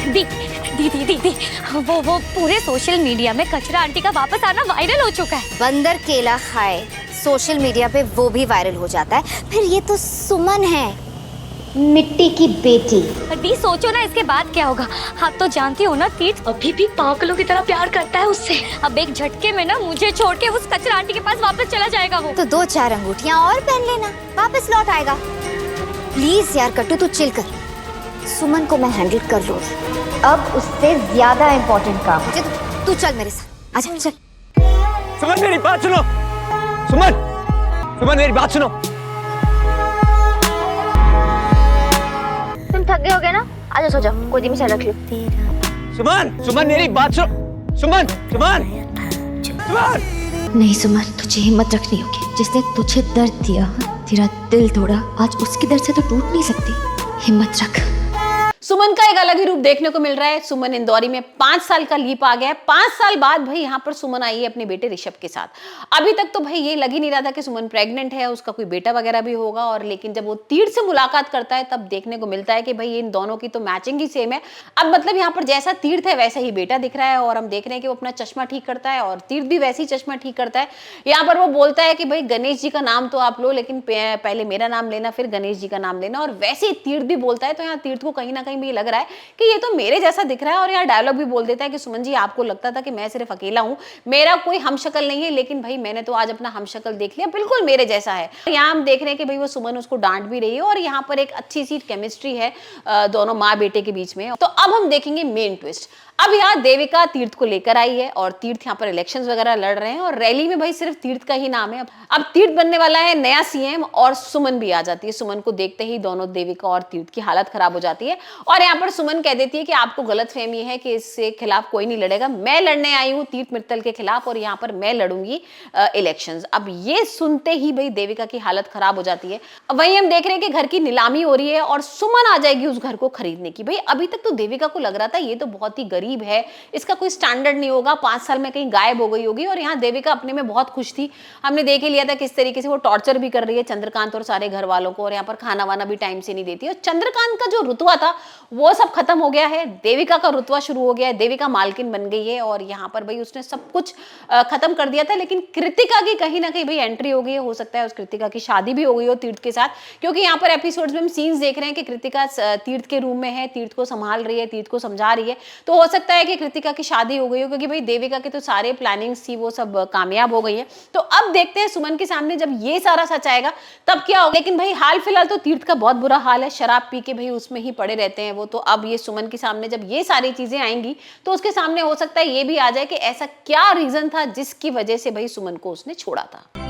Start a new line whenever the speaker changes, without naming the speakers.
दी दीदी दीदी वो पूरे सोशल मीडिया में कचरा आंटी का वापस आना वायरल हो चुका है।
बंदर केला खाए सोशल मीडिया पे वो भी वायरल हो जाता है। फिर ये तो सुमन है, मिट्टी की बेटी।
दी सोचो ना इसके बाद क्या होगा। आप तो जानती हो ना तीर्थ अभी भी पागलों की तरह प्यार करता है उससे। अब एक झटके में ना मुझे छोड़ के उस कचरा आंटी के पास वापस चला जाएगा वो।
तो 2-4 अंगूठियां और पहन लेना, वापस लौट आएगा। प्लीज यार कट्टू तू चिल कर, सुमन को मैं हैंडल कर लूंगी। अब उससे ज्यादा इम्पोर्टेंट काम मुझे, तू चल मेरे साथ, आजा चल।
सुमन मेरी बात सुनो, सुमन सुमन मेरी बात सुनो।
तुम थक गए होगे ना, आजा सो जाओ, गोदी में सर रख लो।
सुमन सुमन मेरी बात सुनो, सुमन सुमन सुमन।
नहीं सुमन, तुझे हिम्मत रखनी होगी। जिसने तुझे दर्द दिया, तेरा दिल तोड़ा, आज उसके दर्द से तो टूट नहीं सकती। हिम्मत रख।
सुमन का एक अलग ही रूप देखने को मिल रहा है। सुमन इंदौरी में 5 साल का लीप आ गया है। 5 साल बाद भाई यहाँ पर सुमन आई है अपने बेटे ऋषभ के साथ। अभी तक तो भाई ये लग ही नहीं रहा था कि सुमन प्रेग्नेंट है, उसका कोई बेटा वगैरह भी होगा। और लेकिन जब वो तीर्थ से मुलाकात करता है तब देखने को मिलता है कि भाई इन दोनों की तो मैचिंग ही सेम है। अब मतलब यहाँ पर जैसा तीर्थ है वैसा ही बेटा दिख रहा है। और हम देख रहे हैं कि वो अपना चश्मा ठीक करता है और तीर्थ भी वैसे ही चश्मा ठीक करता है। यहाँ पर वो बोलता है कि भाई गणेश जी का नाम तो आप लो, लेकिन पहले मेरा नाम लेना, फिर गणेश जी का नाम लेना। और वैसे ही तीर्थ भी बोलता है। तो यहाँ तीर्थ को कहीं ना कहीं भी लग रहा है कि ये तो मेरे जैसा दिख रहा है। और यहाँ डायलॉग भी बोल देता है कि सुमन जी आपको लगता था कि मैं सिर्फ अकेला हूं, मेरा कोई हमशक्ल नहीं है, लेकिन भाई मैंने तो आज अपना हमशक्ल देख लिया, बिल्कुल मेरे जैसा है। यहाँ हम देख रहे हैं कि भाई वो सुमन उसको डांट भी रही है और यहाँ पर एक अच्छी सी केमिस्ट्री है दोनों माँ बेटे के बीच में। तो अब हम देखेंगे मेन ट्विस्ट। अब यहाँ देविका तीर्थ को लेकर आई है और तीर्थ यहाँ पर इलेक्शंस वगैरह लड़ रहे हैं और रैली में भाई सिर्फ तीर्थ का ही नाम है। अब तीर्थ बनने वाला है नया सीएम और सुमन भी आ जाती है। सुमन को देखते ही दोनों देविका और तीर्थ की हालत खराब हो जाती है और यहाँ पर सुमन कह देती है कि आपको गलतफहमी है कि इससे खिलाफ कोई नहीं लड़ेगा, मैं लड़ने आई हूँ तीर्थ मित्तल के खिलाफ और यहाँ पर मैं लड़ूंगी इलेक्शंस। अब ये सुनते ही भाई देविका की हालत खराब हो जाती है। वहीं हम देख रहे हैं कि घर की नीलामी हो रही है और सुमन आ जाएगी उस घर को खरीदने की। भाई अभी तक तो देविका को लग रहा था ये तो बहुत ही गरीब है, इसका कोई स्टैंडर्ड नहीं होगा, 5 साल में कहीं गायब हो गई होगी। और यहाँ देविका अपने में बहुत खुश थी। हमने देख ही लिया था किस तरीके से वो टॉर्चर भी कर रही है चंद्रकांत और सारे घर वालों को और यहाँ पर खाना वाना भी टाइम से नहीं देती। और चंद्रकांत का जो रुतबा था वो सब खत्म हो गया है, देविका का रुतबा शुरू हो गया है। देविका मालकिन बन गई है और यहाँ पर भाई उसने सब कुछ खत्म कर दिया था। लेकिन कृतिका की कहीं ना कहीं भाई एंट्री हो गई है। हो सकता है उस कृतिका की शादी भी हो गई हो तीर्थ के साथ, क्योंकि यहाँ पर एपिसोड्स में हम सीन्स देख रहे हैं कि कृतिका तीर्थ के रूम में है, तीर्थ को संभाल रही है, तीर्थ को समझा रही है। तो हो सकता है कि कृतिका की शादी हो गई हो, क्योंकि भाई देविका के तो सारे प्लानिंग्स थी वो सब कामयाब हो गई है। तो अब देखते हैं सुमन के सामने जब ये सारा सच आएगा तब क्या होगा। लेकिन भाई हाल फिलहाल तो तीर्थ का बहुत बुरा हाल है, शराब पी के भाई उसमें ही पड़े रहते हैं वो। तो अब ये सुमन के सामने जब ये सारी चीजें आएंगी तो उसके सामने हो सकता है ये भी आ जाए कि ऐसा क्या रीजन था जिसकी वजह से भाई सुमन को उसने छोड़ा था।